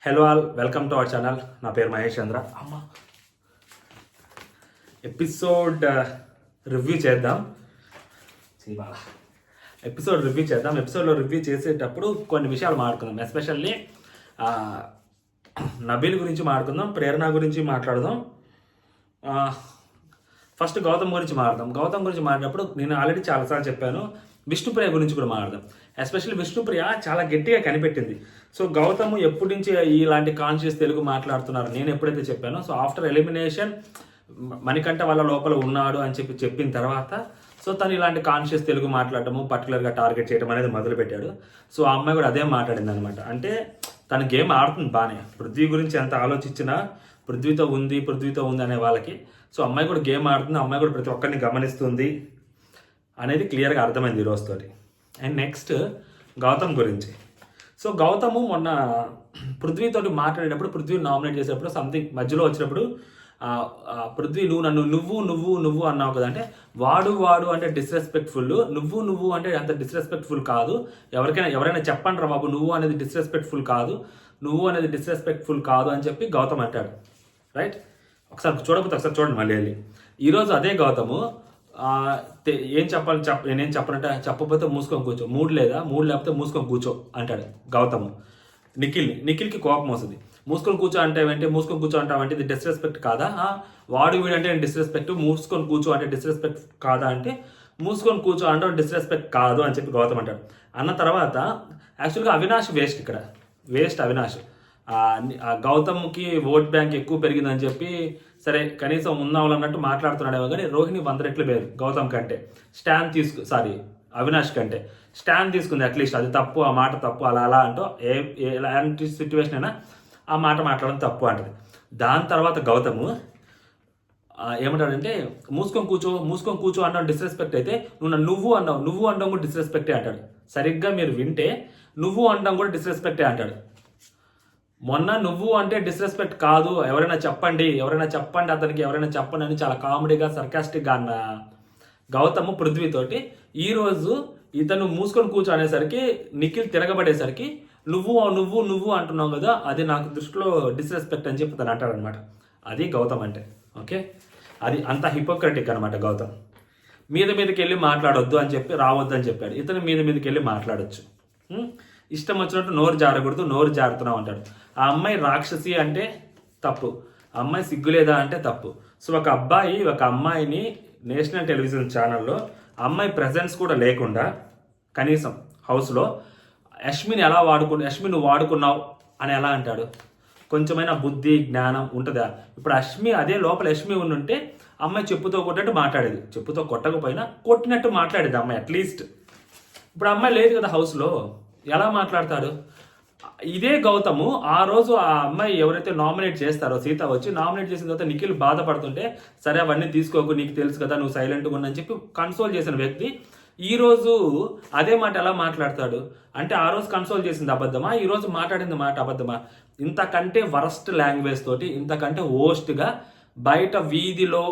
Hello all, welcome to our channel. నా పేరు మహేష్ చంద్ర. Episode review చేద్దాం. ఎపిసోడ్లో రివ్యూ చేసేటప్పుడు కొన్ని విషయాలు మాట్లాడుకుందాం. ఎస్పెషల్లీ నబీల్ గురించి మాట్లాడుకుందాం, ప్రేరణ గురించి మాట్లాడదాం. ఫస్ట్ గౌతమ్ గురించి మాట్లాడదాం. గౌతమ్ గురించి మాట్లాడినప్పుడు నేను ఆల్రెడీ చాలాసార్లు చెప్పాను, విష్ణుప్రియ గురించి కూడా మాట్లాడదాం. ఎస్పెషల్లీ విష్ణుప్రియ చాలా గట్టిగా కనిపెట్టింది. సో గౌతమ్ ఎప్పటి నుంచి ఇలాంటి కాన్షియస్ తెలుగు మాట్లాడుతున్నారు నేను ఎప్పుడైతే చెప్పానో, సో ఆఫ్టర్ ఎలిమినేషన్ మణికంఠ వాళ్ళ లోపల ఉన్నాడు అని చెప్పిన తర్వాత సో తను ఇలాంటి కాన్షియస్ తెలుగు మాట్లాడటము, పర్టికులర్గా టార్గెట్ చేయడం అనేది మొదలుపెట్టాడు. సో ఆ అమ్మాయి కూడా అదే మాట్లాడింది అనమాట. అంటే తన గేమ్ ఆడుతుంది బాగానే. పృథ్వీ గురించి ఎంత ఆలోచించినా పృథ్వీతో ఉంది అనే వాళ్ళకి, సో అమ్మాయి కూడా గేమ్ ఆడుతుంది, అమ్మాయి కూడా ప్రతి ఒక్కరిని గమనిస్తుంది అనేది క్లియర్గా అర్థమైంది ఈ రోజుతోటి. అండ్ నెక్స్ట్ గౌతమ్ గురించి. సో గౌతము మొన్న పృథ్వీతోటి మాట్లాడేటప్పుడు, పృథ్వీ నామినేట్ చేసేటప్పుడు సంథింగ్ మధ్యలో వచ్చినప్పుడు పృథ్వీ నువ్వు అన్నావు కదా, అంటే వాడు అంటే డిస్రెస్పెక్ట్ఫుల్, నువ్వు అంటే అంత డిస్రెస్పెక్ట్ఫుల్ కాదు, ఎవరైనా చెప్పండి రా బాబు, నువ్వు అనేది డిస్రెస్పెక్ట్ఫుల్ కాదు అని చెప్పి గౌతమ్ అంటాడు. రైట్? ఒకసారి చూడండి మళ్ళీ వెళ్ళి. ఈరోజు అదే గౌతము ఏం చెప్పాలి నేనేం చెప్పనంటే, చెప్పకపోతే మూసుకొని కూర్చో, మూడు లేకపోతే మూసుకొని కూర్చో అంటాడు గౌతమ్. నిఖిల్కి కోపం వస్తుంది. మూసుకొని కూర్చో అంటావంటే ఇది డిస్రెస్పెక్ట్ కాదా? వాడు వీడంటే డిస్రెస్పెక్ట్, మూసుకొని కూర్చో అంటే డిస్రెస్పెక్ట్ కాదా అంటే మూసుకొని కూర్చో అంటే డిస్రెస్పెక్ట్ కాదు అని చెప్పి గౌతమ్ అంటాడు. అన్న తర్వాత యాక్చువల్గా అవినాష్ వేస్ట్ అవినాష్. గౌతమ్కి ఓట్ బ్యాంక్ ఎక్కువ పెరిగిందని చెప్పి సరే కనీసం ఉన్నావు అన్నట్టు మాట్లాడుతున్నాడేమో, కానీ రోహిణి 100 రెట్లు పేరు గౌతమ్ కంటే. అవినాష్ కంటే స్టాండ్ తీసుకుంది అట్లీస్ట్. అది తప్పు, ఆ మాట తప్పు, అలా అంటూ ఎలాంటి సిచ్యువేషన్ అయినా ఆ మాట మాట్లాడడం తప్పు అంటది. దాని తర్వాత గౌతము ఏమంటాడంటే మూసుకొని కూర్చో అన్నావు డిస్రెస్పెక్ట్ అయితే, నువ్వు అనడం కూడా డిస్రెస్పెక్టే అంటాడు. సరిగ్గా మీరు వింటే నువ్వు అనడం కూడా డిస్రెస్పెక్టే అంటాడు. మొన్న నువ్వు అంటే డిస్రెస్పెక్ట్ కాదు, ఎవరైనా చెప్పండి అతనికి, ఎవరైనా చెప్పండి అని చాలా కామెడీగా సర్కాస్టిక్గా అన్న గౌతమ్ పృథ్వీతోటి ఈరోజు ఇతను మూసుకొని కూర్చో అనేసరికి నిఖిల్ తిరగబడేసరికి నువ్వు అంటున్నావు కదా, అది నాకు దృష్టిలో డిస్రెస్పెక్ట్ అని చెప్పి తను అంటాడనమాట. అది గౌతమ్ అంటే. ఓకే, అది అంత హిపోక్రటిక్ అనమాట. గౌతమ్ మీదకి వెళ్ళి మాట్లాడొద్దు అని చెప్పి రావద్దు అని చెప్పాడు. ఇతను మీదకి వెళ్ళి మాట్లాడొచ్చు. ఇష్టం వచ్చినట్టు నోరు జారకూడదు, నోరు జారుతున్నావు అంటాడు. ఆ అమ్మాయి రాక్షసి అంటే తప్పు, ఆ అమ్మాయి సిగ్గులేదా అంటే తప్పు. సో ఒక అమ్మాయిని నేషనల్ టెలివిజన్ ఛానల్లో అమ్మాయి ప్రెజెన్స్ కూడా లేకుండా కనీసం హౌస్లో యష్మిని నువ్వు వాడుకున్నావు అని ఎలా అంటాడు? కొంచెమైనా బుద్ధి జ్ఞానం ఉంటుందా? ఇప్పుడు అదే లోపల యష్మి ఉండుంటే అమ్మాయి చెప్పుతో కొట్టినట్టు మాట్లాడేది, చెప్పుతో కొట్టకపోయినా కొట్టినట్టు మాట్లాడేది అమ్మాయి అట్లీస్ట్. ఇప్పుడు అమ్మాయి లేదు కదా హౌస్లో, ఎలా మాట్లాడతాడు? ఇదే గౌతము ఆ రోజు ఆ అమ్మాయి ఎవరైతే నామినేట్ చేస్తారో, సీత వచ్చి నామినేట్ చేసిన తర్వాత నిఖిల్ బాధపడుతుంటే, సరే అవన్నీ తీసుకోకు, నీకు తెలుసు కదా నువ్వు సైలెంట్గా ఉన్నాని చెప్పి కన్సోల్ చేసిన వ్యక్తి ఈరోజు అదే మాట ఎలా మాట్లాడతాడు? అంటే ఆ రోజు కన్సోల్ చేసింది అబద్ధమా, ఈ రోజు మాట్లాడింది మాట అబద్ధమా? ఇంతకంటే వరస్ట్ లాంగ్వేజ్ తోటి, ఇంతకంటే ఓస్ట్గా బయట వీధిలో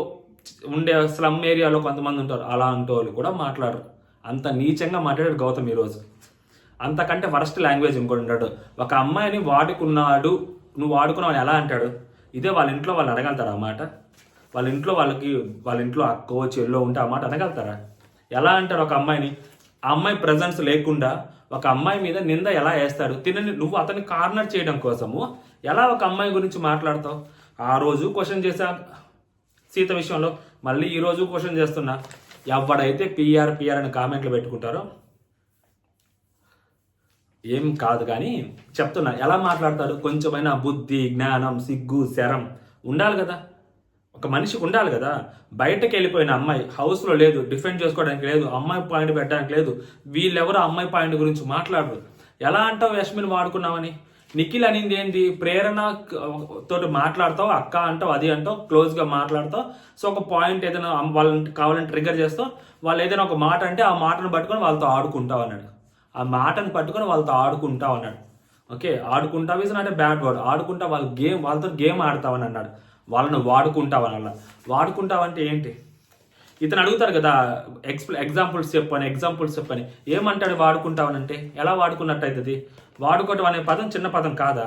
ఉండే స్లమ్ ఏరియాలో కొంతమంది ఉంటారు, అలాంటి వాళ్ళు కూడా మాట్లాడరు. అంత నీచంగా మాట్లాడాడు గౌతమ్ ఈరోజు. అంతకంటే వరస్ట్ లాంగ్వేజ్ ఇంకోటి ఉంటాడు. ఒక అమ్మాయిని నువ్వు వాడుకున్నావు అని ఎలా అంటాడు? ఇదే వాళ్ళ ఇంట్లో వాళ్ళు అనగలుగుతారా ఆ మాట? వాళ్ళ ఇంట్లో అక్కో చెల్లో ఉంటే ఆ మాట అనగలుగుతారా? ఎలా అంటారు ఒక అమ్మాయిని? ఆ అమ్మాయి ప్రజెన్స్ లేకుండా ఒక అమ్మాయి మీద నింద ఎలా వేస్తాడు? నువ్వు అతన్ని కార్నర్ చేయడం కోసము ఎలా ఒక అమ్మాయి గురించి మాట్లాడతావు? ఆ రోజు క్వశ్చన్ చేశా సీత విషయంలో, మళ్ళీ ఈ రోజు క్వశ్చన్ చేస్తున్నా. ఎవడైతే పిఆర్ అని కామెంట్లు పెట్టుకుంటారో ఏం కాదు, కానీ చెప్తున్నా ఎలా మాట్లాడతాడు? కొంచెమైనా బుద్ధి జ్ఞానం సిగ్గు శరం ఉండాలి కదా, ఒక మనిషికి ఉండాలి కదా. బయటకు వెళ్ళిపోయిన అమ్మాయి హౌస్లో లేదు, డిఫెండ్ చేసుకోవడానికి లేదు, అమ్మాయి పాయింట్ పెట్టడానికి లేదు, వీళ్ళెవరు అమ్మాయి పాయింట్ గురించి మాట్లాడరు. ఎలా అంటావు యష్మిని వాడుకున్నావని? నిఖిల్ అనింది ఏంది? ప్రేరణ తోటి మాట్లాడతావు, అక్క అంటావు, అది అంటావు, క్లోజ్గా మాట్లాడతావు. సో ఒక పాయింట్ ఏదైనా వాళ్ళని కావాలని ట్రిగర్ చేస్తావు, వాళ్ళు ఏదైనా ఒక మాట అంటే ఆ మాటను పట్టుకొని వాళ్ళతో ఆడుకుంటావు అన్నాడు. ఆ మాటను పట్టుకొని వాళ్ళతో ఆడుకుంటావు అన్నాడు. ఓకే, ఆడుకుంటావు is not a bad word. ఆడుకుంటా వాళ్ళతో గేమ్ ఆడతావని అన్నాడు. వాళ్ళని వాడుకుంటావని అలా. వాడుకుంటావంటే ఏంటి? ఇతను అడుగుతారు కదా ఎగ్జాంపుల్స్ చెప్పని. ఏమంటాడు వాడుకుంటావనంటే? ఎలా వాడుకున్నట్టు అవుతుంది? వాడుకోవటం అనే పదం చిన్న పదం కాదా?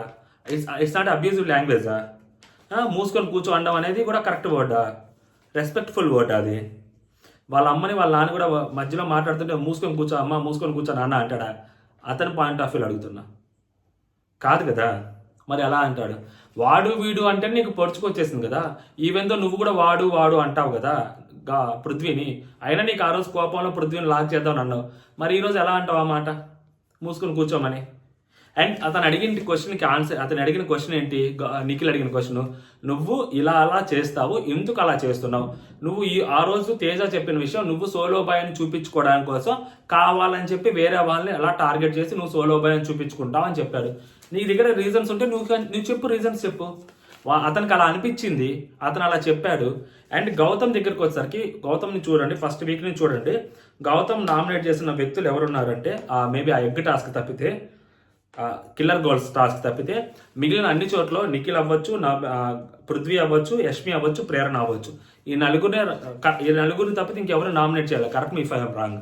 ఇట్స్ నాట్ అబ్యూజివ్ లాంగ్వేజా? మూసుకొని కూర్చో అనడం అనేది కూడా కరెక్ట్ వర్డా? రెస్పెక్ట్ఫుల్ వర్డ్ అది. వాళ్ళ అమ్మని వాళ్ళ నాన్న కూడా మధ్యలో మాట్లాడుతుంటే మూసుకొని కూర్చో అమ్మ, మూసుకొని కూర్చో నాన్న అంటాడా? అతని పాయింట్ ఆఫ్ వ్యూలో అడుగుతున్నా. కాదు కదా. మరి ఎలా అంటాడు? వాడు వీడు అంటే నీకు పొడుచుకొచ్చేసింది కదా. ఈవెందో నువ్వు కూడా వాడు వాడు అంటావు కదా పృథ్వీని. అయినా నీకు ఆ రోజు కోపంలో పృథ్వీని లాక్ చేద్దామని అన్నావు. మరి ఈరోజు ఎలా అంటావు ఆ మాట? మూసుకొని కూర్చోమని. అండ్ అతను అడిగిన క్వశ్చన్కి ఆన్సర్, అతను అడిగిన క్వశ్చన్ ఏంటి? నిఖిల్ అడిగిన క్వశ్చన్, నువ్వు ఇలా అలా చేస్తావు, ఎందుకు అలా చేస్తున్నావు? నువ్వు ఆ రోజు తేజ చెప్పిన విషయం నువ్వు సోలో బాయ్ అని చూపించుకోవడానికి కోసం కావాలని చెప్పి వేరే వాళ్ళని ఎలా టార్గెట్ చేసి నువ్వు సోలో బాయ్ అని చూపించుకుంటావు అని చెప్పాడు. నీ దగ్గర రీజన్స్ ఉంటే నువ్వు చెప్పు, రీజన్స్ చెప్పు. అతనికి అలా అనిపించింది, అతను అలా చెప్పాడు. అండ్ గౌతమ్ దగ్గరికి వచ్చేసరికి, గౌతమ్ని చూడండి, ఫస్ట్ వీక్ నుంచి చూడండి. గౌతమ్ నామినేట్ చేసిన వ్యక్తులు ఎవరున్నారంటే మేబీ ఆ ఎగ్ టాస్క్ తప్పితే, కిల్లర్ గోల్స్ టాస్క్ తప్పితే మిగిలిన అన్ని చోట్ల నిఖిల్ అవ్వచ్చు, పృథ్వీ అవ్వచ్చు, యష్మి అవ్వచ్చు, ప్రేరణ అవ్వచ్చు, ఈ నలుగురిని తప్పితే ఇంకెవరు నామినేట్ చేయాలి. Correct me if I am wrong.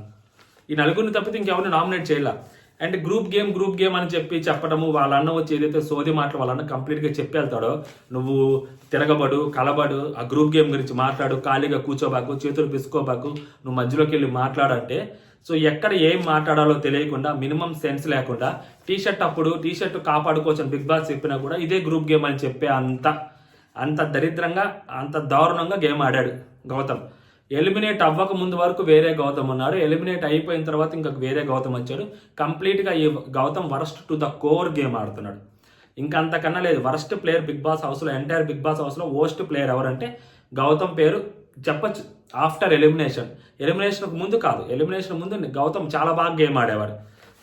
ఈ నలుగురిని తప్పితే ఇంకెవరు నామినేట్ చేయాల. అండ్ గ్రూప్ గేమ్ అని చెప్పడము, వాళ్ళ అన్న వచ్చి ఏదైతే సోది మాటలు వాళ్ళ అన్న కంప్లీట్గా చెప్పి వెళ్తాడో, నువ్వు తిరగబడు, కలబడు, ఆ గ్రూప్ గేమ్ గురించి మాట్లాడు, ఖాళీగా కూర్చోబాకు, చేతులు పిసుకోబాకు, నువ్వు మధ్యలోకి వెళ్ళి మాట్లాడంటే, సో ఎక్కడ ఏం మాట్లాడాలో తెలియకుండా, మినిమం సెన్స్ లేకుండా, టీషర్ట్ కాపాడుకోవచ్చని బిగ్ బాస్ చెప్పినా కూడా ఇదే గ్రూప్ గేమ్ అని చెప్పే అంత దరిద్రంగా, అంత దారుణంగా గేమ్ ఆడాడు గౌతమ్. ఎలిమినేట్ అవ్వక ముందు వరకు వేరే గౌతమ్ ఉన్నాడు, ఎలిమినేట్ అయిపోయిన తర్వాత ఇంకా వేరే గౌతమ్ వచ్చాడు. కంప్లీట్గా ఈ Gautham worst to the core game ఆడుతున్నాడు. ఇంకా అంతకన్నా లేదు. వరస్ట్ ప్లేయర్ బిగ్ బాస్ హౌస్లో, ఎంటైర్ బిగ్ బాస్ హౌస్లో వర్స్ట్ ప్లేయర్ ఎవరంటే గౌతమ్ పేరు చెప్పచ్చు. ఆఫ్టర్ ఎలిమినేషన్ ముందు కాదు, ఎలిమినేషన్ ముందు గౌతమ్ చాలా బాగా గేమ్ ఆడేవాడు,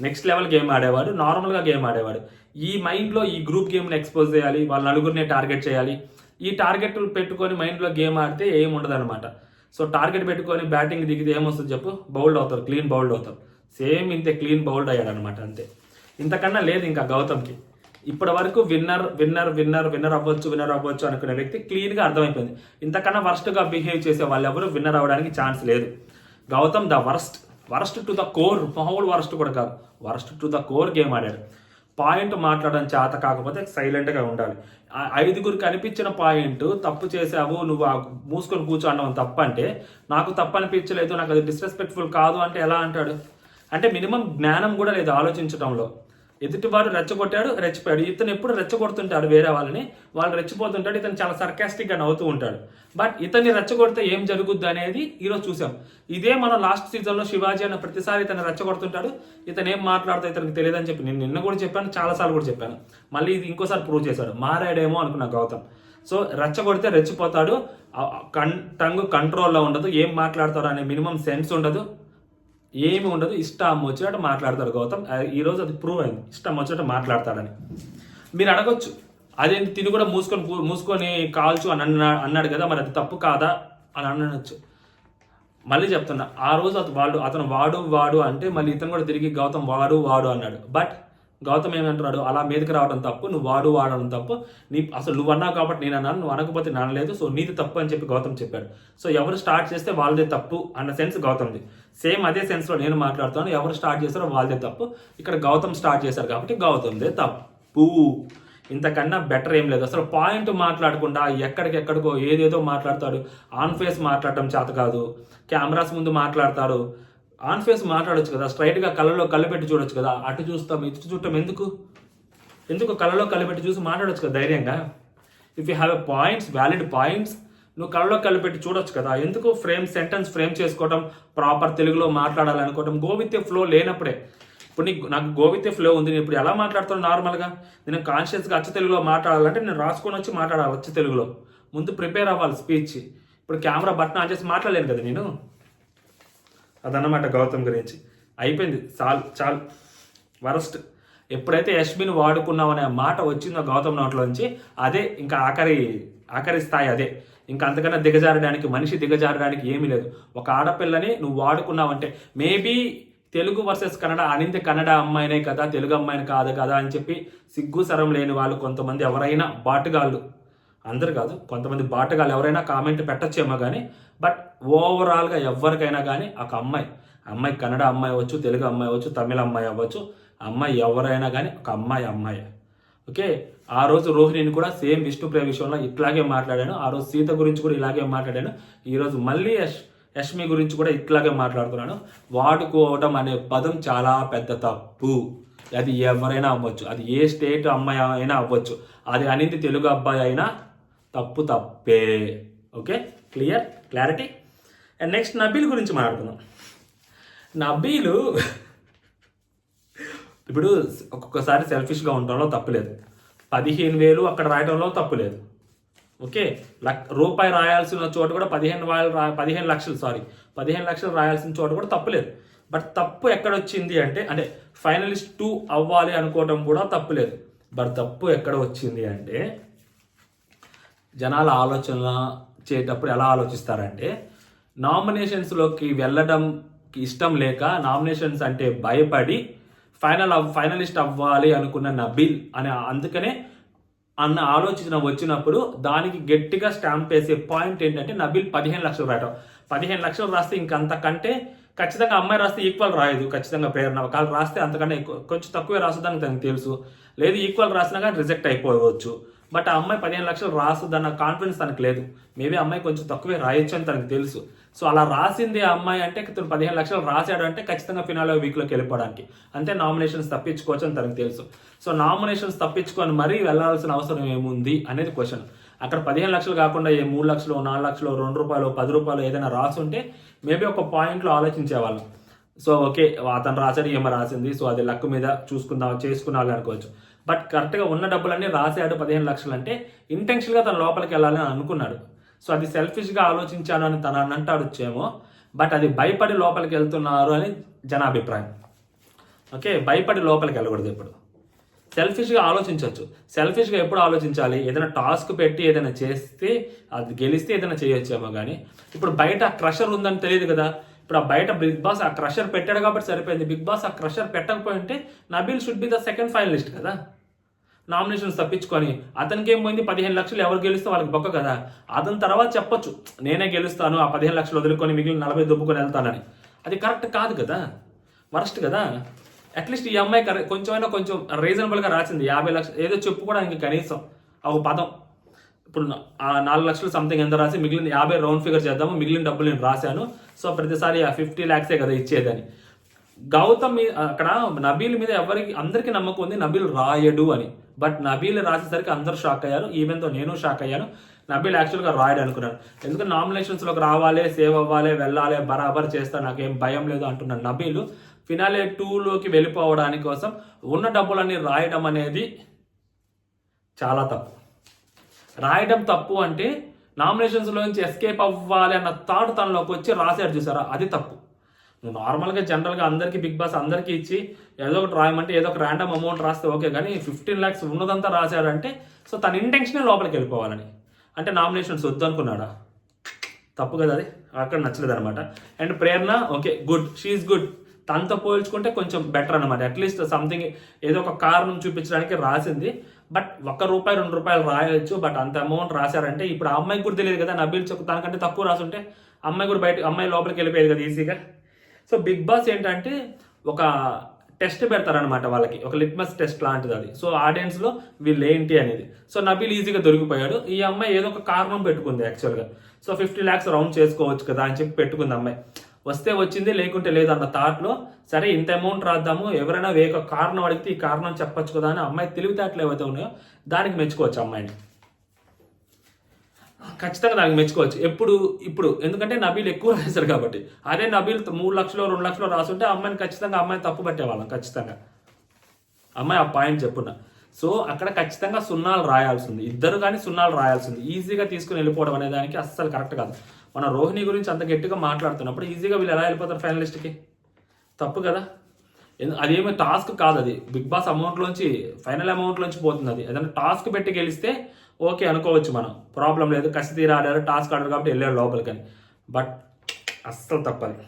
నెక్స్ట్ లెవెల్ గేమ్ ఆడేవాడు, నార్మల్గా గేమ్ ఆడేవాడు. ఈ మైండ్లో ఈ గ్రూప్ గేమ్ని ఎక్స్పోజ్ చేయాలి, వాళ్ళ నలుగురిని టార్గెట్ చేయాలి, ఈ టార్గెట్ పెట్టుకొని మైండ్లో గేమ్ ఆడితే ఏం ఉండదు అనమాట. సో టార్గెట్ పెట్టుకొని బ్యాటింగ్ దిగితే ఏమొస్తుంది చెప్పు? బౌల్డ్ అవుతారు, క్లీన్ బౌల్డ్ అవుతారు. సేమ్ ఇంతే, క్లీన్ బౌల్డ్ అయ్యాడు అనమాట, అంతే. ఇంతకన్నా లేదు ఇంకా గౌతమ్కి. ఇప్పటి వరకు విన్నర్ అవ్వచ్చు అనుకునే వ్యక్తి క్లీన్గా అర్థమైపోయింది. ఇంతకన్నా వర్స్ట్గా బిహేవ్ చేసే వాళ్ళు ఎవరు విన్నర్ అవ్వడానికి ఛాన్స్ లేదు. Gautham the worst to the core, మామూలు వరస్ట్ కూడా కాదు, worst to the core game ఆడాడు. పాయింట్ మాట్లాడడం చేత కాకపోతే సైలెంట్గా ఉండాలి. ఐదుగురికి అనిపించిన పాయింట్ తప్పు చేసావు, నువ్వు మూసుకొని కూర్చోండం తప్పు అంటే, నాకు తప్పు అనిపించలేదు, నాకు అది డిస్రెస్పెక్ట్ఫుల్ కాదు అంటే ఎలా అంటాడు? అంటే మినిమం జ్ఞానం కూడా లేదు ఆలోచించడంలో. ఎదుటివాడు రెచ్చగొట్టాడు, రెచ్చిపోయాడు. ఇతను ఎప్పుడు రెచ్చగొడుతుంటాడు వేరే వాళ్ళని, వాళ్ళు రెచ్చిపోతుంటాడు, ఇతను చాలా సర్కాస్టిక్గా నవ్వుతూ ఉంటాడు. బట్ ఇతన్ని రెచ్చగొడితే ఏం జరుగుద్ది అనేది ఈరోజు చూసాం. ఇదే మనం లాస్ట్ సీజన్లో శివాజీ అన్న ప్రతిసారి ఇతను రెచ్చగొడుతుంటాడు, ఇతను ఏం మాట్లాడుతూ ఇతనికి తెలియదని చెప్పి నేను నిన్న కూడా చెప్పాను, చాలాసార్లు కూడా చెప్పాను. మళ్ళీ ఇది ఇంకోసారి ప్రూవ్ చేశాడు, మారాడేమో అనుకున్నా గౌతమ్. సో రెచ్చగొడితే రెచ్చిపోతాడు, టంగ్ కంట్రోల్లో ఉండదు, ఏం మాట్లాడతారు అనే మినిమం సెన్స్ ఉండదు, ఏమి ఉండదు, ఇష్టం వచ్చినట్టు మాట్లాడతాడు గౌతమ్. ఈరోజు అది ప్రూవ్ అయింది, ఇష్టం వచ్చినట్టు మాట్లాడతాడని. మీరు అడగొచ్చు, అదేంటి తిని కూడా మూసుకొని కాల్చు అని అన్నాడు కదా, మరి అది తప్పు కాదా అని అనొచ్చు. మళ్ళీ చెప్తున్నా, ఆ రోజు అతను వాడు అంటే మళ్ళీ ఇతను కూడా తిరిగి గౌతమ్ వాడు అన్నాడు. బట్ గౌతమ్ ఏమంటున్నాడు? అలా మీదకి రావడం తప్పు, నువ్వు వాడడం తప్పు, అసలు నువ్వు అన్నావు కాబట్టి నేను అన్నాను, నువ్వు అనకపోతే నానలేదు, సో నీది తప్పు అని చెప్పి గౌతమ్ చెప్పాడు. సో ఎవరు స్టార్ట్ చేస్తే వాళ్ళదే తప్పు అన్న సెన్స్ గౌతమ్ది. సేమ్ అదే సెన్స్లో నేను మాట్లాడుతాను, ఎవరు స్టార్ట్ చేస్తారో వాళ్ళదే తప్పు. ఇక్కడ గౌతమ్ స్టార్ట్ చేశారు కాబట్టి గౌతమ్దే తప్పు. ఇంతకన్నా బెటర్ ఏం లేదు. అసలు పాయింట్ మాట్లాడకుండా ఎక్కడికెక్కడికో ఏదేదో మాట్లాడతాడు. ఆన్ ఫేస్ మాట్లాడటం చేత కాదు, కెమెరాస్ ముందు మాట్లాడతారు. ఆన్ ఫేస్ మాట్లాడొచ్చు కదా, స్ట్రైట్గా కళ్ళలో కళ్ళు పెట్టి చూడొచ్చు కదా. అటు చూస్తాం ఇటు చూడటం ఎందుకు కళ్ళలో కళ్ళు పెట్టి చూసి మాట్లాడొచ్చు కదా ధైర్యంగా. If you have a points, valid points, నువ్వు కళ్ళలో కళ్ళు పెట్టి చూడొచ్చు కదా. ఎందుకు సెంటెన్స్ ఫ్రేమ్ చేసుకోవడం, ప్రాపర్ తెలుగులో మాట్లాడాలనుకోవడం, గో విత్ ఏ ఫ్లో లేనప్పుడే. ఇప్పుడు నాకు గో విత్ ఏ ఫ్లో ఉంది, నేను ఇప్పుడు ఎలా మాట్లాడుతాను నార్మల్గా, నేను కాన్షియస్గా అచ్చ తెలుగులో మాట్లాడాలంటే నేను రాసుకొని వచ్చి మాట్లాడాలి అచ్చ తెలుగులో, ముందు ప్రిపేర్ అవ్వాలి స్పీచ్. ఇప్పుడు కెమెరా బటన్ ఆన్ చేసి మాట్లాడలేను కదా నేను. అదన్నమాట గౌతమ్ గురించి. అయిపోయింది, చాలు వరస్ట్. ఎప్పుడైతే యష్మిని వాడుకున్నావు అనే మాట వచ్చిందో గౌతమ్ నోట్లోంచి, అదే ఇంకా ఆఖరి స్థాయి అదే. ఇంకా అంతకన్నా మనిషి దిగజారడానికి ఏమీ లేదు. ఒక ఆడపిల్లని నువ్వు వాడుకున్నావంటే, మేబీ తెలుగు వర్సెస్ కన్నడ అనింది కన్నడ అమ్మాయినే కదా, తెలుగు అమ్మాయిని కాదు కదా అని చెప్పి సిగ్గు సరం లేని వాళ్ళు కొంతమంది, ఎవరైనా బాటుగాళ్ళు, అందరు కాదు, కొంతమంది బాటగాళ్ళు ఎవరైనా కామెంట్ పెట్టచ్చేమో కానీ, బట్ ఓవరాల్గా ఎవరికైనా కానీ ఒక అమ్మాయి కన్నడ అమ్మాయి అవ్వచ్చు, తెలుగు అమ్మాయి అవ్వచ్చు, తమిళ అమ్మాయి అవ్వచ్చు, అమ్మాయి ఎవరైనా కానీ ఒక అమ్మాయి ఓకే, ఆ రోజు రోహిణిని కూడా సేమ్ విష్ణుప్రియ విషయంలో ఇట్లాగే మాట్లాడాను. ఆ రోజు సీత గురించి కూడా ఇలాగే మాట్లాడాను. ఈరోజు మళ్ళీ యష్మి గురించి కూడా ఇట్లాగే మాట్లాడుతున్నాను. వాడుకోవడం అనే పదం చాలా పెద్ద తప్పు. అది ఎవరైనా అవ్వచ్చు, అది ఏ స్టేట్ అమ్మాయి అయినా అవ్వచ్చు, అది అనేది తెలుగు అబ్బాయి అయినా తప్పే. Okay, clarity. And next Nabeel గురించి మాట్లాడుతున్నాం. నబీలు ఇప్పుడు ఒక్కొక్కసారి సెల్ఫిష్గా ఉండడంలో తప్పులేదు. 15,000 అక్కడ రాయడంలో తప్పులేదు. ఓకే, రూపాయి రాయాల్సిన చోట కూడా 15 లక్షలు రాయాల్సిన చోట కూడా తప్పులేదు. బట్ తప్పు ఎక్కడొచ్చింది అంటే ఫైనలిస్ట్ 2 అవ్వాలి అనుకోవడం కూడా తప్పులేదు. బట్ తప్పు ఎక్కడ వచ్చింది అంటే జనాల ఆలోచన చేసేటప్పుడు ఎలా ఆలోచిస్తారంటే నామినేషన్స్లోకి వెళ్ళడంకి ఇష్టం లేక, నామినేషన్స్ అంటే భయపడి ఫైనలిస్ట్ అవ్వాలి అనుకున్న నబీల్ అని అందుకనే అన్న ఆలోచన వచ్చినప్పుడు దానికి గట్టిగా స్టాంప్ వేసే పాయింట్ ఏంటంటే నబీల్ 15 లక్షలు రాయటం. 15 లక్షలు రాస్తే ఇంకంతకంటే ఖచ్చితంగా అమ్మాయి రాస్తే ఈక్వల్ రాయదు. ఖచ్చితంగా ప్రేరణ ఒకవేళ రాస్తే అంతకంటే కొంచెం తక్కువే రాస్తుందని తనకు తెలుసు. లేదు ఈక్వల్ రాసినా కానీ రిజెక్ట్ అయిపోవచ్చు. బట్ ఆ అమ్మాయి 15 లక్షలు రాస్తుందన్న కాన్ఫిడెన్స్ తనకు లేదు. మేబీ అమ్మాయి కొంచెం తక్కువే రాయొచ్చు అని తనకు తెలుసు. సో అలా రాసింది ఆ అమ్మాయి అంటే తను 15 లక్షలు రాశాడు అంటే ఖచ్చితంగా ఫినాలే వీక్లోకి వెళ్ళిపోవడానికి, అంతే నామినేషన్స్ తప్పించుకోవచ్చు అని తనకు తెలుసు. సో నామినేషన్స్ తప్పించుకొని మరీ వెళ్ళాల్సిన అవసరం ఏముంది అనేది క్వశ్చన్. అక్కడ 15 లక్షలు కాకుండా 3 లక్షలు 4 లక్షలు ₹2 ₹10 ఏదైనా రాసుంటే మేబీ ఒక పాయింట్లో ఆలోచించేవాళ్ళం. సో ఓకే, అతను రాశాడు, ఏమో రాసింది, సో అది లక్ మీద చేసుకున్నాళ్ళు అనుకోవచ్చు. బట్ కరెక్ట్గా ఉన్న డబ్బులన్నీ రాశాడు 15 లక్షలు అంటే ఇంటెన్షన్గా తన లోపలికి వెళ్ళాలని అనుకున్నాడు. సో అది సెల్ఫిష్గా ఆలోచించాను అని తన అంటాడుచ్చేమో, బట్ అది భయపడి లోపలికి వెళ్తున్నారు అని జనాభిప్రాయం. ఓకే, భయపడి లోపలికి వెళ్ళకూడదు. ఎప్పుడు సెల్ఫిష్గా ఆలోచించవచ్చు. సెల్ఫిష్గా ఎప్పుడు ఆలోచించాలి? ఏదైనా టాస్క్ పెట్టి ఏదైనా చేస్తే అది గెలిస్తే ఏదైనా చేయొచ్చేమో. కానీ ఇప్పుడు బయట క్రషర్ ఉందని తెలియదు కదా. ఇప్పుడు ఆ బయట బిగ్ బాస్ ఆ క్రషర్ పెట్టాడు కాబట్టి సరిపోయింది. బిగ్ బాస్ ఆ క్రషర్ పెట్టకపోయింటే Nabeel should be the second finalist కదా. నామినేషన్స్ తప్పించుకొని అతనికి ఏం పోయింది? 15 లక్షలు ఎవరు గెలిస్తే వాళ్ళకి బొక్క కదా. అతని తర్వాత చెప్పొచ్చు నేనే గెలుస్తాను, ఆ 15 లక్షలు వదులుకొని మిగిలిన 40 దుబ్బుకొని వెళ్తానని. అది కరెక్ట్ కాదు కదా, వరస్ట్ కదా. అట్లీస్ట్ ఈ అమ్మాయి కొంచెం రీజనబుల్గా రాసింది. 50 లక్షలు ఏదో చెప్పుకోవడానికి కనీసం ఒక పదం. ఇప్పుడు 4 లక్షలు సంథింగ్ ఎంత రాసి మిగిలిన 50 రౌండ్ ఫిగర్ చేద్దాము, మిగిలిన డబ్బులు నేను రాశాను, సో ప్రతిసారి 50 lakhs కదా ఇచ్చేదని. గౌతమ్ అక్కడ నబీల్ మీద అందరికీ నమ్మకం ఉంది నబీల్ రాయడు అని. బట్ నబీల్ రాసేసరికి అందరూ షాక్ అయ్యారు. ఈవెన్ తో నేను షాక్ అయ్యాను. నబీల్ యాక్చువల్గా రాయడు అనుకున్నాను. ఎందుకంటే నామినేషన్స్లోకి రావాలి, సేవ్ అవ్వాలి, వెళ్ళాలి, బరాబర్ చేస్తా, నాకేం భయం లేదు అంటున్నాను. నబీల్ ఫినాలే 2లోకి వెళ్ళిపోవడానికి కోసం ఉన్న డబ్బులన్నీ రాయడం అనేది చాలా తప్పు. రాయడం తప్పు అంటే నామినేషన్స్లో నుంచి ఎస్కేప్ అవ్వాలి అన్న థాట్ తనలోకి వచ్చి రాశాడు చూసారా, అది తప్పు. నువ్వు నార్మల్గా జనరల్గా అందరికీ బిగ్ బాస్ అందరికీ ఇచ్చి ఏదో ఒకటి రాయమంటే ఏదో ఒక ర్యాండమ్ అమౌంట్ రాస్తే ఓకే, కానీ 15 lakhs ఉన్నదంతా రాశాడంటే సో తన ఇంటెన్షనే లోపలికి వెళ్ళిపోవాలని. అంటే నామినేషన్స్ వద్దు అనుకున్నాడా? తప్పు కదా, అది అక్కడ నచ్చలేదు అనమాట. And Prerana okay good, she is good. తనతో పోల్చుకుంటే కొంచెం బెటర్ అనమాట. అట్లీస్ట్ సంథింగ్ ఏదో ఒక కారణం చూపించడానికి రాసింది. బట్ ₹1 ₹2 రాయొచ్చు. బట్ అంత అమౌంట్ రాశారంటే ఇప్పుడు ఆ అమ్మాయికి కూడా తెలియదు కదా. నబీల్ తనకంటే తక్కువ రాసుంటే అమ్మాయి కూడా అమ్మాయి లోపలికి వెళ్ళిపోయేది కదా ఈజీగా. సో బిగ్ బాస్ ఏంటంటే ఒక టెస్ట్ పెడతారనమాట వాళ్ళకి, ఒక లిట్మస్ టెస్ట్ లాంటిది అది. సో ఆడియన్స్లో వీళ్ళు ఏంటి అనేది. సో నబీల్ ఈజీగా దొరికిపోయాడు. ఈ అమ్మాయి ఏదో ఒక కారణం పెట్టుకుంది యాక్చువల్గా. సో 50 lakhs రౌండ్ చేసుకోవచ్చు కదా అని చెప్పి పెట్టుకుంది అమ్మాయి. వస్తే వచ్చింది, లేకుంటే లేదన్న థాట్లో సరే ఇంత అమౌంట్ రాద్దాము, ఎవరైనా వేగ కారణం అడిగితే ఈ కారణం చెప్పొచ్చు కదా అని అమ్మాయి తెలివితేటలు ఏవైతే ఉన్నాయో దానికి మెచ్చుకోవచ్చు అమ్మాయిని. ఖచ్చితంగా దానికి మెచ్చుకోవచ్చు. ఇప్పుడు ఎందుకంటే నబీల్ ఎక్కువ రాశారు కాబట్టి. అదే నబీల్ 3 లక్షలు 2 లక్షలు రాసుంటే అమ్మాయిని ఖచ్చితంగా అమ్మాయిని తప్పు పట్టేవాళ్ళం ఖచ్చితంగా. అమ్మాయి ఆ పాయింట్ చెప్పున్నా. సో అక్కడ ఖచ్చితంగా 0 రాయాల్సింది, ఇద్దరు కానీ 0 రాయాల్సింది. ఈజీగా తీసుకుని వెళ్ళిపోవడం అనే దానికి అస్సలు కరెక్ట్ కాదు. మన రోహిణి గురించి అంత గట్టిగా మాట్లాడుతున్నప్పుడు ఈజీగా వీళ్ళు ఎలా వెళ్ళిపోతారు ఫైనలిస్ట్కి? తప్పు కదా. అదేమీ టాస్క్ కాదు, అది బిగ్ బాస్ అమౌంట్లోంచి ఫైనల్ అమౌంట్లోంచి పోతుంది. అది ఏదైనా టాస్క్ పెట్టి గెలిస్తే ఓకే అనుకోవచ్చు మనం, ప్రాబ్లం లేదు, కసి తీరా ఆడారు, టాస్క్ ఆడారు కాబట్టి వెళ్ళారు లోపలికని. బట్ అస్సలు తప్పదు,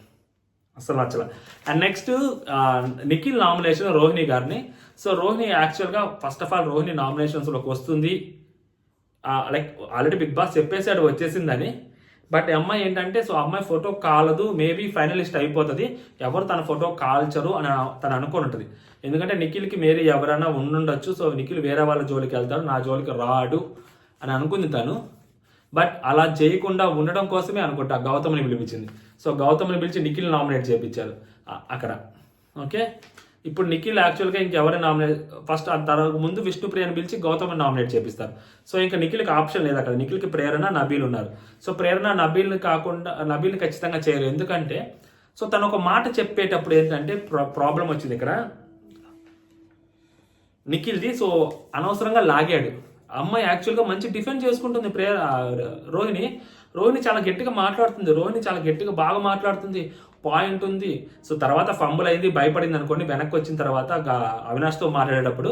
అస్సలు నచ్చలే. And next Nikhil nomination Rohini గారిని. సో రోహిణి యాక్చువల్గా ఫస్ట్ ఆఫ్ ఆల్ రోహిణి నామినేషన్స్లోకి వస్తుంది, లైక్ ఆల్రెడీ బిగ్ బాస్ చెప్పేసాడు వచ్చేసిందని. బట్ అమ్మాయి ఏంటంటే సో అమ్మాయి ఫోటో కాలదు, మేబీ ఫైనలిస్ట్ అయిపోతుంది, ఎవరు తన ఫోటో కాల్చరు అని తను అనుకొని ఉంటుంది. ఎందుకంటే నిఖిల్కి మేరీ ఎవరైనా ఉండుండొచ్చు, సో నిఖిల్ వేరే వాళ్ళ జోలికి వెళ్తాడు, నా జోలికి రాడు అని అనుకుంది తను. బట్ అలా చేయకుండా ఉండడం కోసమే అనుకుంటా గౌతమ్ని పిలిపించింది. సో గౌతమ్ని పిలిచి నిఖిల్ నామినేట్ చేయించారు అక్కడ. ఓకే, ఇప్పుడు నిఖిల్ యాక్చువల్గా ఇంకెవరైనా నామినేట్ ఫస్ట్ తర్వాత ముందు విష్ణుప్రియని పిలిచి గౌతమ్ని నామినేట్ చేపిస్తారు. సో ఇంకా నిఖిల్కి ఆప్షన్ లేదు అక్కడ. నిఖిల్కి ప్రేరణ, నబీల్ ఉన్నారు. సో ప్రేరణ నబీల్ని కాకుండా నబీల్ని ఖచ్చితంగా చేయరు. ఎందుకంటే సో తను ఒక మాట చెప్పేటప్పుడు ఏంటంటే ప్రాబ్లం వచ్చింది ఇక్కడ నిఖిల్ది. సో అనవసరంగా లాగాడు. అమ్మాయి యాక్చువల్గా మంచి డిఫెండ్ చేసుకుంటుంది రోహిణి చాలా గట్టిగా మాట్లాడుతుంది. రోహిణి చాలా గట్టిగా బాగా మాట్లాడుతుంది, పాయింట్ ఉంది. సో తర్వాత ఫంబుల్ అయింది, భయపడింది అనుకోండి. వెనక్కి వచ్చిన తర్వాత అవినాష్తో మాట్లాడేటప్పుడు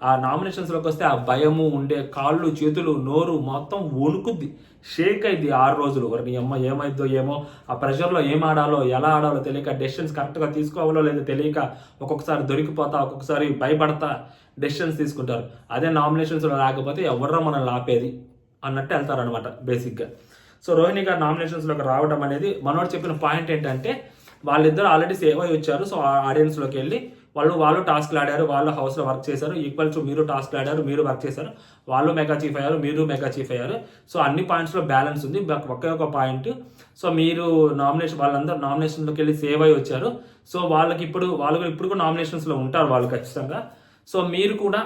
ఆ నామినేషన్స్లోకి వస్తే ఆ భయము ఉండే కాళ్ళు చేతులు నోరు మొత్తం వణుకుద్ది, షేక్ అయింది 6 రోజులు. నీ అమ్మ ఏమైద్దో ఏమో, ఆ ప్రెషర్లో ఏం ఆడాలో ఎలా ఆడాలో తెలియక, డెసిషన్స్ కరెక్ట్గా తీసుకోవాలో లేదో తెలియక, ఒక్కొక్కసారి దొరికిపోతా, ఒక్కొక్కసారి భయపడతా డెసిషన్స్ తీసుకుంటారు. అదే నామినేషన్స్లో రాకపోతే ఎవరో మనల్ని ఆపేది అన్నట్టు వెళ్తారనమాట బేసిక్గా. సో రోహిణి గారు నామినేషన్స్లోకి రావడం అనేది మనోడు చెప్పిన పాయింట్ ఏంటంటే వాళ్ళిద్దరు ఆల్రెడీ సేవ్ అయ్యి వచ్చారు. సో ఆడియన్స్లోకి వెళ్ళి వాళ్ళు టాస్క్లు ఆడారు, వాళ్ళు హౌస్లో వర్క్ చేశారు, ఈక్వల్ టు మీరు టాస్క్లు ఆడారు, మీరు వర్క్ చేశారు, వాళ్ళు మెగా చీఫ్ అయ్యారు, మీరు మెగా చీఫ్ అయ్యారు. సో అన్ని పాయింట్స్లో బ్యాలెన్స్ ఉంది. ఒకే ఒక పాయింట్, సో మీరు వాళ్ళందరూ నామినేషన్లోకి వెళ్ళి సేవ్ అయ్యి వచ్చారు. సో వాళ్ళు ఇప్పుడు కూడా నామినేషన్స్లో ఉంటారు వాళ్ళు ఖచ్చితంగా. సో మీరు కూడా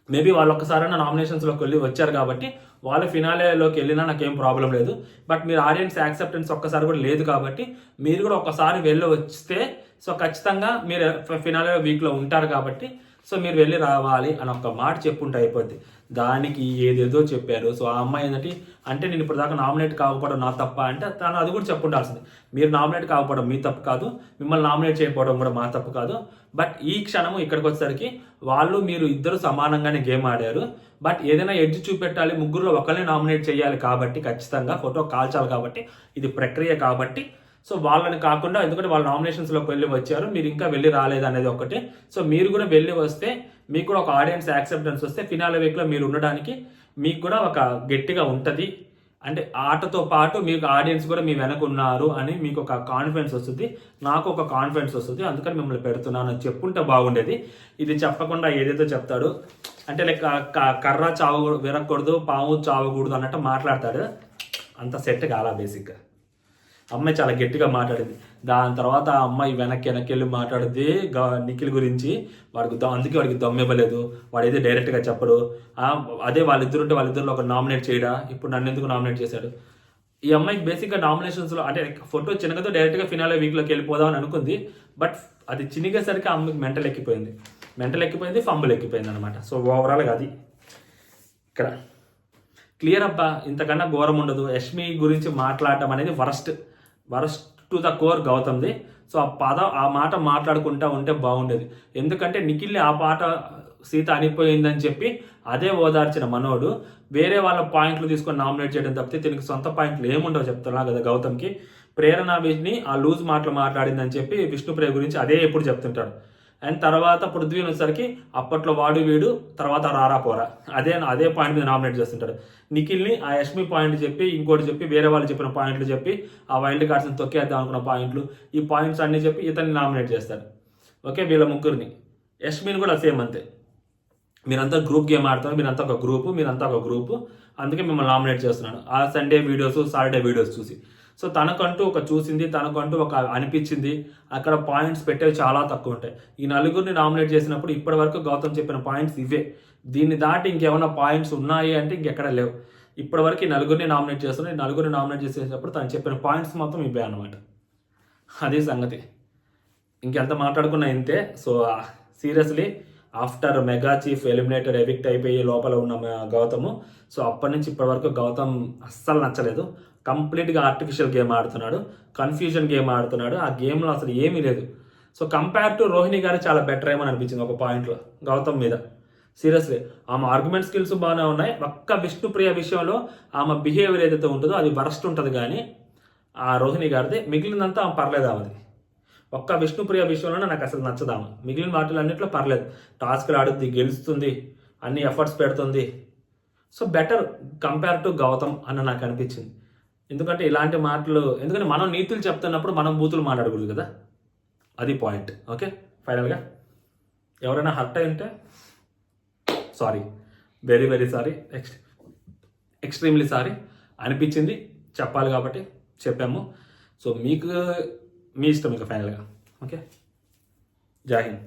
మేబీ వాళ్ళు ఒక్కసారైనా నామినేషన్స్లోకి వెళ్ళి వచ్చారు కాబట్టి వాళ్ళు ఫినాలేలోకి వెళ్ళినా నాకేం ప్రాబ్లం లేదు. బట్ మీరు ఆడియన్స్ యాక్సెప్టెన్స్ ఒక్కసారి కూడా లేదు కాబట్టి మీరు కూడా ఒక్కసారి వెళ్ళి వస్తే సో ఖచ్చితంగా మీరు ఫినాలే వీక్లో ఉంటారు కాబట్టి సో మీరు వెళ్ళి రావాలి అని ఒక మాట చెప్పుంటే అయిపోద్ది. దానికి ఏదేదో చెప్పారు. సో ఆ అమ్మాయి ఏంటంటే అంటే నేను ఇప్పుడు దాకా నామినేట్ కాకపోవడం నా తప్ప అంటే తను అది కూడా చెప్పుండాల్సింది. మీరు నామినేట్ కాకపోవడం మీ తప్పు కాదు, మిమ్మల్ని నామినేట్ చేయకపోవడం కూడా మా తప్పు కాదు. బట్ ఈ క్షణము ఇక్కడికి వచ్చేసరికి మీరు ఇద్దరు సమానంగానే గేమ్ ఆడారు. బట్ ఏదైనా ఎడ్జ్ చూపెట్టాలి, ముగ్గురులో ఒకరిని నామినేట్ చేయాలి కాబట్టి ఖచ్చితంగా ఫోటో కాల్చాలి కాబట్టి ఇది ప్రక్రియ కాబట్టి సో వాళ్ళని కాకుండా, ఎందుకంటే వాళ్ళు నామినేషన్స్లోకి వెళ్ళి వచ్చారు, మీరు ఇంకా వెళ్ళి రాలేదు అనేది ఒకటే. సో మీరు కూడా వెళ్ళి వస్తే మీకు కూడా ఒక ఆడియన్స్ యాక్సెప్టెన్స్ వస్తే ఫినాలే వీక్లో మీరు ఉండడానికి మీకు కూడా ఒక గట్టిగా ఉంటుంది. అంటే ఆటతో పాటు మీకు ఆడియన్స్ కూడా మీ వెనక ఉన్నారు అని మీకు ఒక కాన్ఫిడెన్స్ వస్తుంది, నాకు ఒక కాన్ఫిడెన్స్ వస్తుంది, అందుకని మిమ్మల్ని పెడుతున్నాను అని చెప్పుంటే బాగుండేది. ఇది చెప్పకుండా ఏదైతే చెప్తాడు అంటే లైక్ కర్ర విరగకూడదు, పాము చావకూడదు అన్నట్టు మాట్లాడతాడు. అంత సెట్ కాలా బేసిక్గా. అమ్మాయి చాలా గట్టిగా మాట్లాడింది. దాని తర్వాత ఆ అమ్మాయి వెనక్కి వెళ్ళి మాట్లాడింది నిఖిల్ గురించి. అందుకే వాడికి దమ్మివ్వలేదు, వాడు ఏదో డైరెక్ట్గా చెప్పడు. అదే వాళ్ళిద్దరిలో ఒక నామినేట్ చేయడా, ఇప్పుడు నన్ను ఎందుకు నామినేట్ చేశాడు. ఈ అమ్మాయికి బేసిక్గా నామినేషన్స్లో అంటే ఫోటో చిన్నగతో డైరెక్ట్గా ఫినాలే వీక్లోకి వెళ్ళిపోదామని అనుకుంది. బట్ అది చినిగేసరికి ఆ అమ్మాయికి మెంటల్ ఎక్కిపోయింది, ఫంబుల్ ఎక్కిపోయింది అనమాట. సో ఓవరాల్గా అది ఇక్కడ క్లియర్ అబ్బా, ఇంతకన్నా ఘోరం ఉండదు. యష్మి గురించి మాట్లాడటం అనేది వరస్ట్ టు ద కోర్ గౌతమ్ది. సో ఆ మాట మాట్లాడుకుంటా ఉంటే బాగుండేది. ఎందుకంటే నిఖిల్ని ఆ పాట సీత అనిపోయిందని చెప్పి అదే ఓదార్చిన మనోడు వేరే వాళ్ళ పాయింట్లు తీసుకొని నామినేట్ చేయడం తప్పితే దీనికి సొంత పాయింట్లు ఏముండవు చెప్తున్నా కదా గౌతమ్కి. ప్రేరణ విష్ని ఆ లూజ్ మాటలు మాట్లాడిందని చెప్పి విష్ణుప్రియ గురించి అదే ఎప్పుడు చెప్తుంటాడు. అండ్ తర్వాత పృథ్వీ వచ్చేసరికి అప్పట్లో వాడు వీడు, తర్వాత రారా పోరా అదే పాయింట్ మీద నామినేట్ చేస్తుంటాడు. నిఖిల్ని ఆ యష్మి పాయింట్ చెప్పి ఇంకోటి చెప్పి వేరే వాళ్ళు చెప్పిన పాయింట్లు చెప్పి ఆ వైల్డ్ కార్డ్స్ని తొక్కేద్దాం అనుకున్న పాయింట్లు, ఈ పాయింట్స్ అన్నీ చెప్పి ఇతన్ని నామినేట్ చేస్తాడు. ఓకే, వీళ్ళ ముగ్గురిని. యష్మిని కూడా సేమ్ అంతే. మీరంతా గ్రూప్ గేమ్ ఆడుతున్నారు, మీరంతా ఒక గ్రూపు, అందుకే మిమ్మల్ని నామినేట్ చేస్తున్నాను ఆ సండే వీడియోస్, సాటర్డే వీడియోస్ చూసి. సో తనకంటూ ఒక చూసింది, తనకంటూ ఒక అనిపించింది. అక్కడ పాయింట్స్ పెట్టేవి చాలా తక్కువ ఉంటాయి. ఈ నలుగురిని నామినేట్ చేసినప్పుడు ఇప్పటి వరకు గౌతమ్ చెప్పిన పాయింట్స్ ఇవే. దీన్ని దాటి ఇంకేమైనా పాయింట్స్ ఉన్నాయి అంటే ఇంకెక్కడ లేవు. ఇప్పటి వరకు ఈ నలుగురిని నామినేట్ చేస్తున్నారు. ఈ నలుగురిని నామినేట్ చేసేటప్పుడు తను చెప్పిన పాయింట్స్ మొత్తం ఇవే అనమాట. అదే సంగతి, ఇంకెంత మాట్లాడుకున్నా ఇంతే. So seriously after mega chief eliminated evict అయిపోయి లోపల ఉన్న గౌతము, సో అప్పటి నుంచి ఇప్పటి వరకు గౌతమ్ అస్సలు నచ్చలేదు. కంప్లీట్గా ఆర్టిఫిషియల్ గేమ్ ఆడుతున్నాడు, కన్ఫ్యూజన్ గేమ్ ఆడుతున్నాడు. ఆ గేమ్లో అసలు ఏమీ లేదు. సో కంపేర్ టు రోహిణి గారు చాలా బెటర్ ఏమని అనిపించింది ఒక పాయింట్లో గౌతమ్ మీద. సీరియస్లీ ఆమె ఆర్గ్యుమెంట్ స్కిల్స్ బాగానే ఉన్నాయి. ఒక్క విష్ణుప్రియ విషయంలో ఆమె బిహేవియర్ ఏదైతే ఉంటుందో అది వరస్ట్ ఉంటుంది, కానీ ఆ రోహిణి గారిది మిగిలినంతా ఆమె పర్లేదు. ఆమెది ఒక్క విష్ణుప్రియ విషయంలోనే నాకు అసలు నచ్చదాము. మిగిలిన వాటిలో అన్నింటిలో పర్లేదు, టాస్క్లు ఆడుద్ది, గెలుస్తుంది, అన్ని ఎఫర్ట్స్ పెడుతుంది. So better compare to Gautham అన్న నాకు అనిపించింది. ఎందుకంటే ఇలాంటి మాటలు, ఎందుకంటే మనం నీతులు చెప్తున్నప్పుడు మనం బూతులు మాట్లాడకూడదు కదా, అది పాయింట్. ఓకే, ఫైనల్గా ఎవరైనా హర్ట్ అయి ఉంటే sorry, very very sorry, extremely sorry. అనిపించింది చెప్పాలి కాబట్టి చెప్పాము. సో మీకు మీ ఇష్టం ఇంకా ఫైనల్గా. ఓకే, జై హింద్.